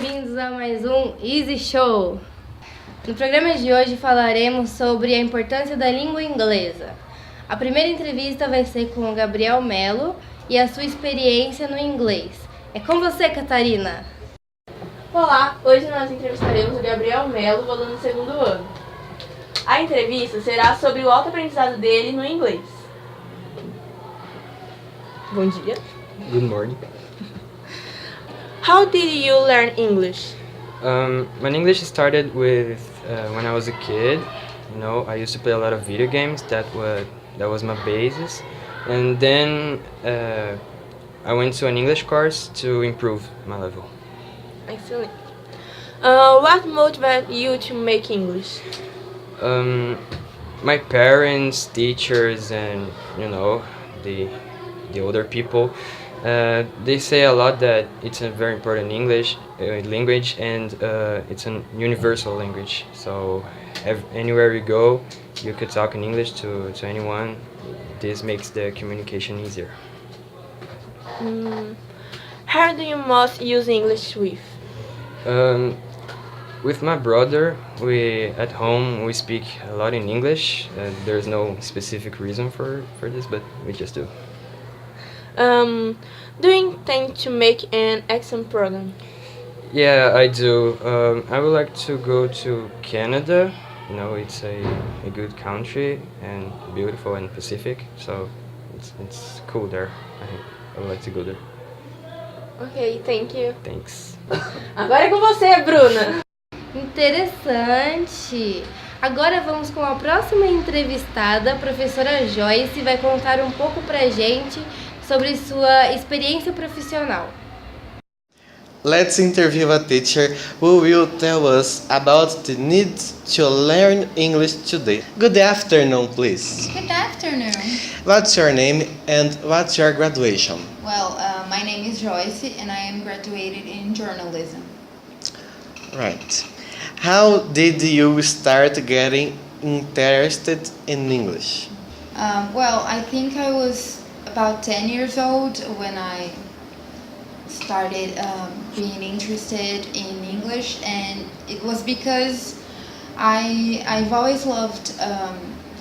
bem-vindos a mais um Easy Show! No programa de hoje falaremos sobre a importância da língua inglesa. A primeira entrevista vai ser com o Gabriel Melo e a sua experiência no inglês. É com você, Catarina! Olá, hoje nós entrevistaremos o Gabriel Melo, aluno do segundo ano. A entrevista será sobre o autoaprendizado dele no inglês. Bom dia. Good morning. How did you learn English? My English started with when I was a kid. You know, I used to play a lot of video games. That was my basis, and then I went to an English course to improve my level. Excellent. What motivated you to make English? My parents, teachers, and the older people. They say a lot that it's a very important English language, and it's a universal language. So anywhere you go, you could talk in English to anyone. This makes the communication easier. How do you most use English with? With my brother, at home we speak a lot in English. There's no specific reason for this, but we just do. Do you intend to make an exam program? Yeah, I do. I would like to go to Canada. You know, it's a good country and beautiful and Pacific, so it's cool there. I would like to go there. Ok, thank you. Thanks. Agora é com você, Bruna. Interessante! Agora vamos com a próxima entrevistada, a professora Joyce, vai contar um pouco pra gente sobre sua experiência profissional. Let's interview a teacher who will tell us about the need to learn English today. Good afternoon, please. Good afternoon. What's your name and what's your graduation? Well, my name is Joyce and I am graduated in journalism. Right. How did you start getting interested in English? Well, I think I was about 10 years old when I started being interested in English, and it was because I've always loved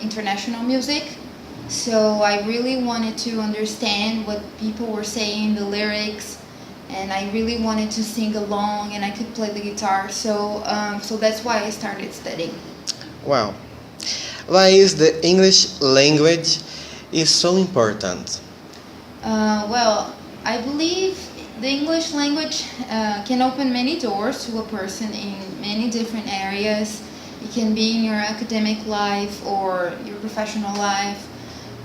international music, so I really wanted to understand what people were saying, the lyrics, and I really wanted to sing along, and I could play the guitar, so that's why I started studying. Wow. Why is the English language is so important? Well, I believe the English language can open many doors to a person in many different areas. It can be in your academic life or your professional life.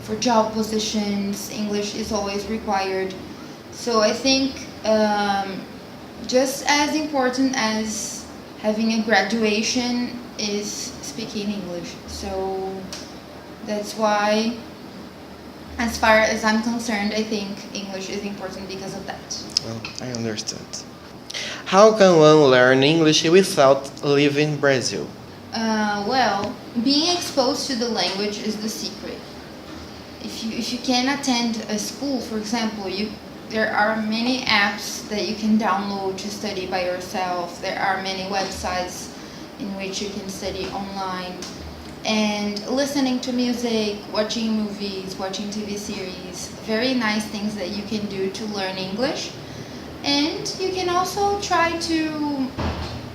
For job positions, English is always required. So I think just as important as having a graduation is speaking English. So that's why, as far as I'm concerned, I think English is important because of that. Well, I understand. How can one learn English without leaving Brazil? Well, being exposed to the language is the secret. If you can attend a school, for example, there are many apps that you can download to study by yourself. There are many websites in which you can study online. And listening to music, watching movies, watching TV series, very nice things that you can do to learn English. And you can also try to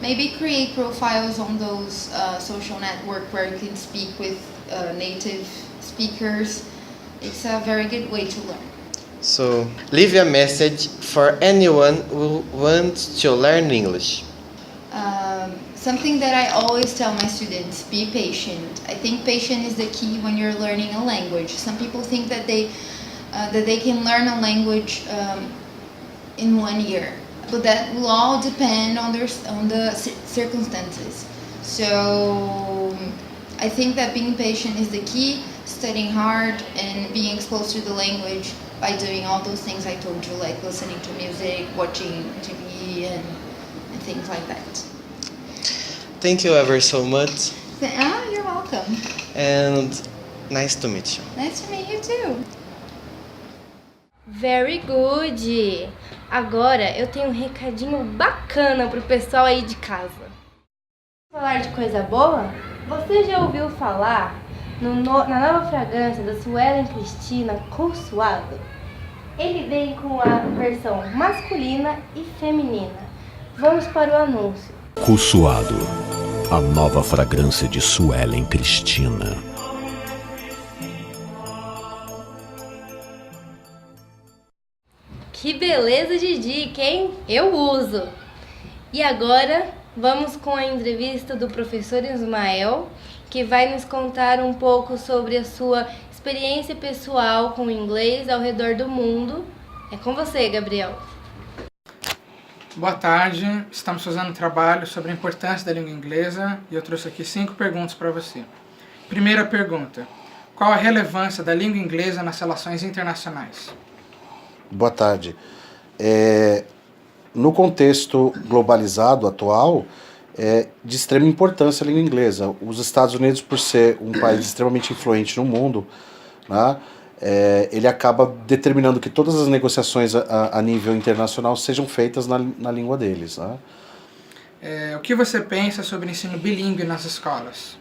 maybe create profiles on those social network where you can speak with native speakers. It's a very good way to learn. So, leave a message for anyone who wants to learn English. Something that I always tell my students, be patient. I think patience is the key when you're learning a language. Some people think that they can learn a language in 1 year, but that will all depend on the circumstances. So I think that being patient is the key, studying hard and being exposed to the language by doing all those things I told you, like listening to music, watching TV, and things like that. Thank you ever so much. You're welcome. And nice to meet you. Nice to meet you too. Very good! Agora eu tenho um recadinho bacana pro pessoal aí de casa. Falar de coisa boa? Você já ouviu falar na nova fragrância da Suelen Cristina Cursuado? Ele vem com a versão masculina e feminina. Vamos para o anúncio. Cursuado, a nova fragrância de Suelen Cristina. Que beleza de dica, hein? Eu uso! E agora, vamos com a entrevista do professor Ismael, que vai nos contar um pouco sobre a sua experiência pessoal com o inglês ao redor do mundo. É com você, Gabriel. Boa tarde, estamos fazendo um trabalho sobre a importância da língua inglesa e eu trouxe aqui 5 perguntas para você. Primeira pergunta: qual a relevância da língua inglesa nas relações internacionais? Boa tarde. No contexto globalizado atual, é de extrema importância a língua inglesa. Os Estados Unidos, por ser um país extremamente influente no mundo, né, ele acaba determinando que todas as negociações a nível internacional sejam feitas na língua deles. Né? O que você pensa sobre o ensino bilíngue nas escolas?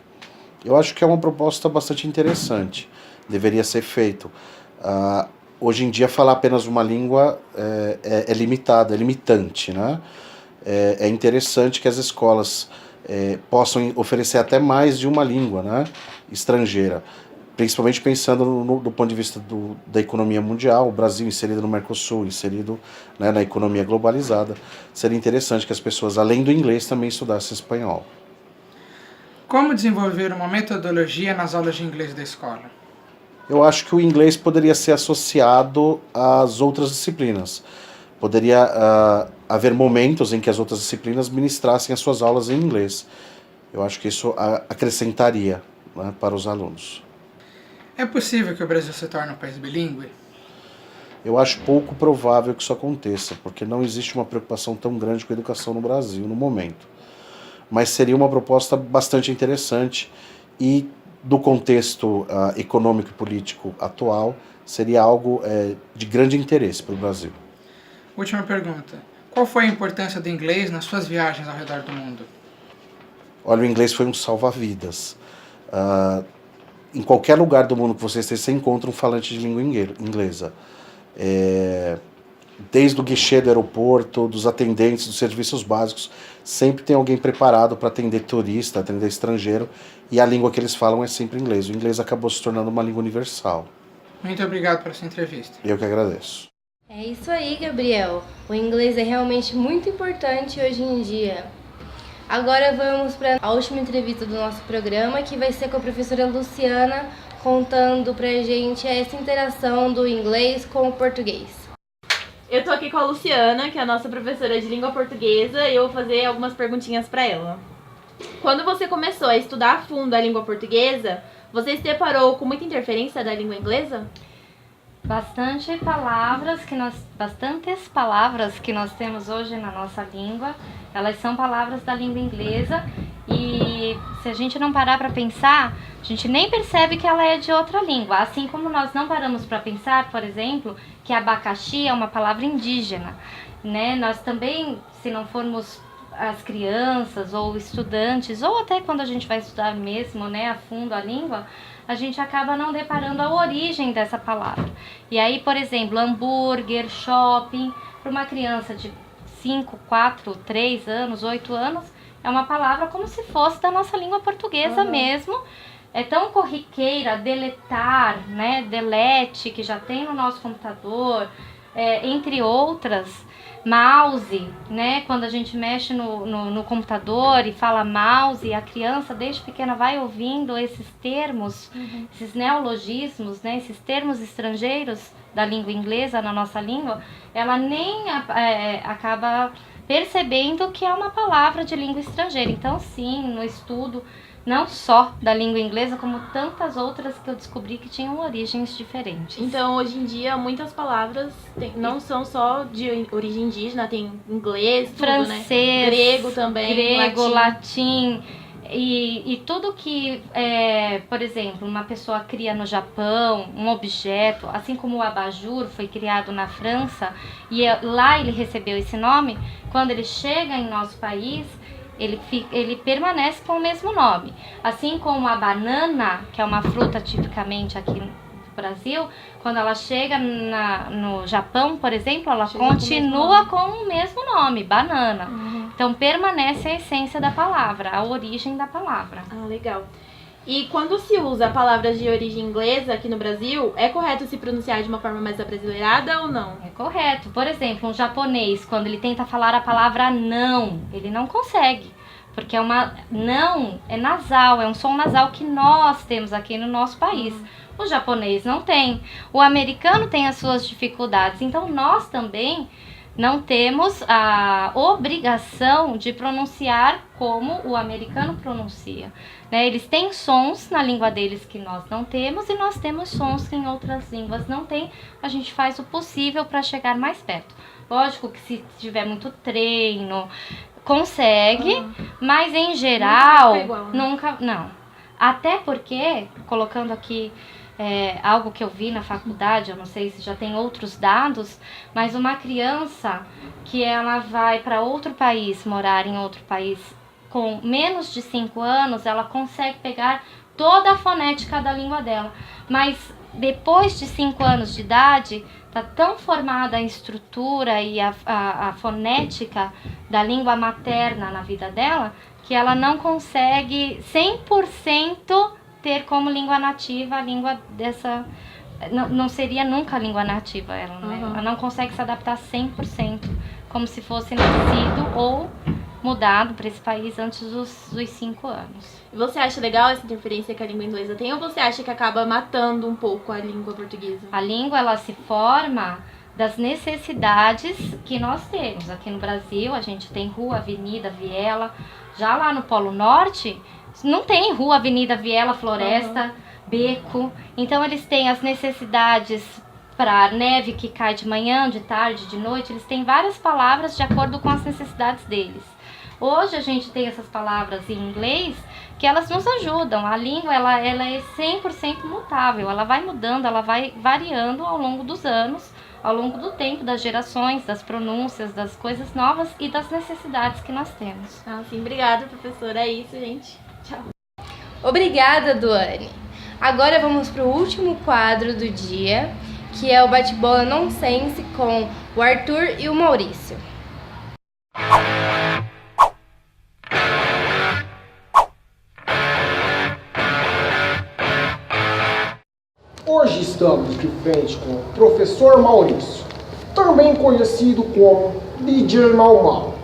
Eu acho que é uma proposta bastante interessante. Deveria ser feito. Hoje em dia, falar apenas uma língua é limitado, é limitante. Né? É interessante que as escolas possam oferecer até mais de uma língua, né, estrangeira, principalmente pensando do ponto de vista da economia mundial, o Brasil inserido no Mercosul, inserido, né, na economia globalizada. Seria interessante que as pessoas, além do inglês, também estudassem espanhol. Como desenvolver uma metodologia nas aulas de inglês da escola? Eu acho que o inglês poderia ser associado às outras disciplinas. Poderia haver momentos em que as outras disciplinas ministrassem as suas aulas em inglês. Eu acho que isso acrescentaria, né, para os alunos. É possível que o Brasil se torne um país bilíngue? Eu acho pouco provável que isso aconteça, porque não existe uma preocupação tão grande com a educação no Brasil no momento. Mas seria uma proposta bastante interessante e, do contexto econômico e político atual, seria algo de grande interesse para o Brasil. Última pergunta. Qual foi a importância do inglês nas suas viagens ao redor do mundo? Olha, o inglês foi um salva-vidas. Em qualquer lugar do mundo que você esteja, você encontra um falante de língua inglesa. Desde o guichê do aeroporto, dos atendentes, dos serviços básicos, sempre tem alguém preparado para atender turista, atender estrangeiro, e a língua que eles falam é sempre inglês. O inglês acabou se tornando uma língua universal. Muito obrigado pela sua entrevista. Eu que agradeço. É isso aí, Gabriel. O inglês é realmente muito importante hoje em dia. Agora vamos para a última entrevista do nosso programa, que vai ser com a professora Luciana, contando pra gente essa interação do inglês com o português. Eu tô aqui com a Luciana, que é a nossa professora de língua portuguesa, e eu vou fazer algumas perguntinhas para ela. Quando você começou a estudar a fundo a língua portuguesa, você se deparou com muita interferência da língua inglesa? Bastantes palavras que nós temos hoje na nossa língua, elas são palavras da língua inglesa, e se a gente não parar para pensar, a gente nem percebe que ela é de outra língua. Assim como nós não paramos para pensar, por exemplo, que abacaxi é uma palavra indígena, né? Nós também, se não formos as crianças ou estudantes, ou até quando a gente vai estudar mesmo, né, a fundo a língua, a gente acaba não deparando a origem dessa palavra. E aí, por exemplo, hambúrguer, shopping, para uma criança de 5, 4, 3 anos, 8 anos, é uma palavra como se fosse da nossa língua portuguesa mesmo. É tão corriqueira, deletar, né, delete, que já tem no nosso computador, entre outras. Mouse, né, quando a gente mexe no computador e fala mouse, a criança desde pequena vai ouvindo esses termos, esses neologismos, né, esses termos estrangeiros da língua inglesa na nossa língua, ela nem acaba percebendo que é uma palavra de língua estrangeira. Então sim, no estudo não só da língua inglesa, como tantas outras que eu descobri que tinham origens diferentes. Então, hoje em dia, muitas palavras não são só de origem indígena, tem inglês, tudo, francês, né? Grego também, grego, latim, E tudo que, por exemplo, uma pessoa cria no Japão, um objeto, assim como o abajur foi criado na França, e lá ele recebeu esse nome, quando ele chega em nosso país, ele permanece com o mesmo nome. Assim como a banana, que é uma fruta tipicamente aqui no Brasil, quando ela chega no Japão, por exemplo, ela continua com o mesmo nome, banana. Então permanece a essência da palavra, a origem da palavra. Ah, legal. E quando se usa palavras de origem inglesa aqui no Brasil, é correto se pronunciar de uma forma mais abrasileirada ou não? É correto. Por exemplo, um japonês, quando ele tenta falar a palavra não, ele não consegue. Porque não é nasal, é um som nasal que nós temos aqui no nosso país. O japonês não tem. O americano tem as suas dificuldades. Então nós também não temos a obrigação de pronunciar como o americano pronuncia, né? Eles têm sons na língua deles que nós não temos e nós temos sons que em outras línguas não tem. A gente faz o possível para chegar mais perto. Lógico que se tiver muito treino, consegue, mas em geral nunca, não. Até porque, colocando aqui algo que eu vi na faculdade, eu não sei se já tem outros dados, mas uma criança que ela vai para outro país, morar em outro país com menos de 5 anos, ela consegue pegar toda a fonética da língua dela. Mas depois de 5 anos de idade, está tão formada a estrutura e a fonética da língua materna na vida dela, que ela não consegue 100% ter como língua nativa a língua dessa... Não seria nunca a língua nativa ela, né? Ela não consegue se adaptar 100%, como se fosse nascido ou mudado para esse país antes dos 5 anos. Você acha legal essa interferência que a língua inglesa tem, ou você acha que acaba matando um pouco a língua portuguesa? A língua, ela se forma das necessidades que nós temos. Aqui no Brasil, a gente tem rua, avenida, viela. Já lá no Polo Norte, não tem rua, avenida, viela, floresta, beco. Então, eles têm as necessidades para neve que cai de manhã, de tarde, de noite. Eles têm várias palavras de acordo com as necessidades deles. Hoje, a gente tem essas palavras em inglês que elas nos ajudam. A língua, ela é 100% mutável. Ela vai mudando, ela vai variando ao longo dos anos, ao longo do tempo, das gerações, das pronúncias, das coisas novas e das necessidades que nós temos. Ah, sim, obrigada, professora. É isso, gente. Tchau. Obrigada, Duane. Agora vamos para o último quadro do dia, que é o bate-bola nonsense com o Arthur e o Maurício. Hoje estamos de frente com o professor Maurício, também conhecido como DJ Mau Mau.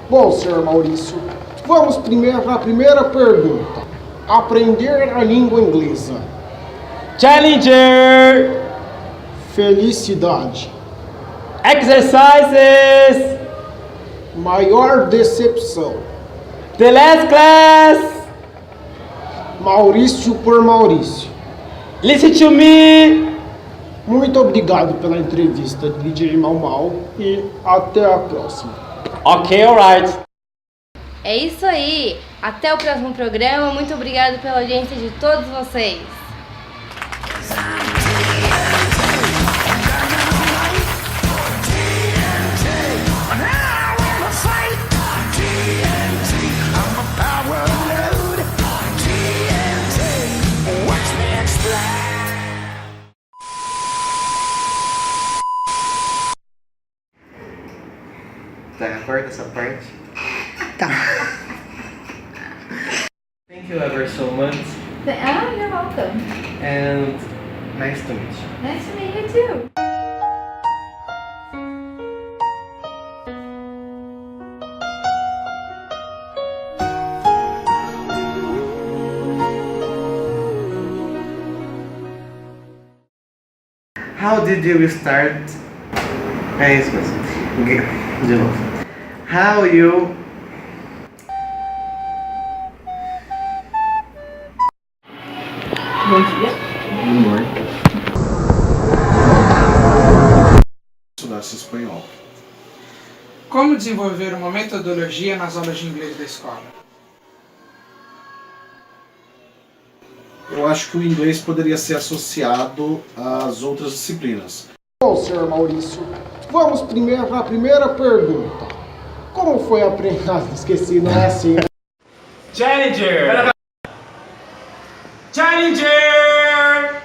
Bom, senhor Maurício, vamos primeiro para a primeira pergunta. Aprender a língua inglesa. Challenger! Felicidade. Exercises! Maior decepção. The last class! Maurício por Maurício. Listen to me! Muito obrigado pela entrevista, DJ Mau Mau, e até a próxima. Ok, alright. É isso aí! Até o próximo programa. Muito obrigado pela audiência de todos vocês. Tá, corta essa parte. Tá. Thank you ever so much. You're welcome. And nice to meet you. Nice to meet you too. How did you start? É isso mesmo. De novo. How you... Bom dia. Good morning. Estudasse espanhol. Como desenvolver uma metodologia nas aulas de inglês da escola? Eu acho que o inglês poderia ser associado às outras disciplinas. Bom, senhor Maurício, vamos primeiro para a primeira pergunta. Como foi aprender? Ah, esqueci, não é assim, né? Challenger! Challenger!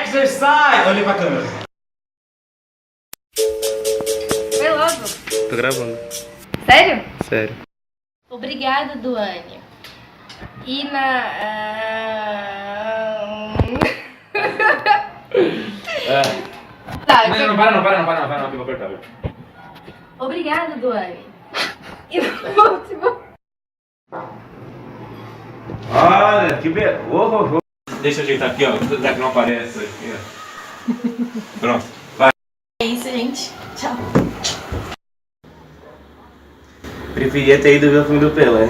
Exercise! Olha pra câmera. Foi logo. Tô gravando. Sério? Sério. Obrigada, Duane. E na... Tá, Não, para não, que eu vou cortar. Obrigada, Duane. E no último... Olha, que beleza. Deixa eu ajeitar aqui, ó, já que não aparece aqui, ó. Pronto, vai. É isso, gente. Tchau. Preferia ter ido ver o filme do Pelé.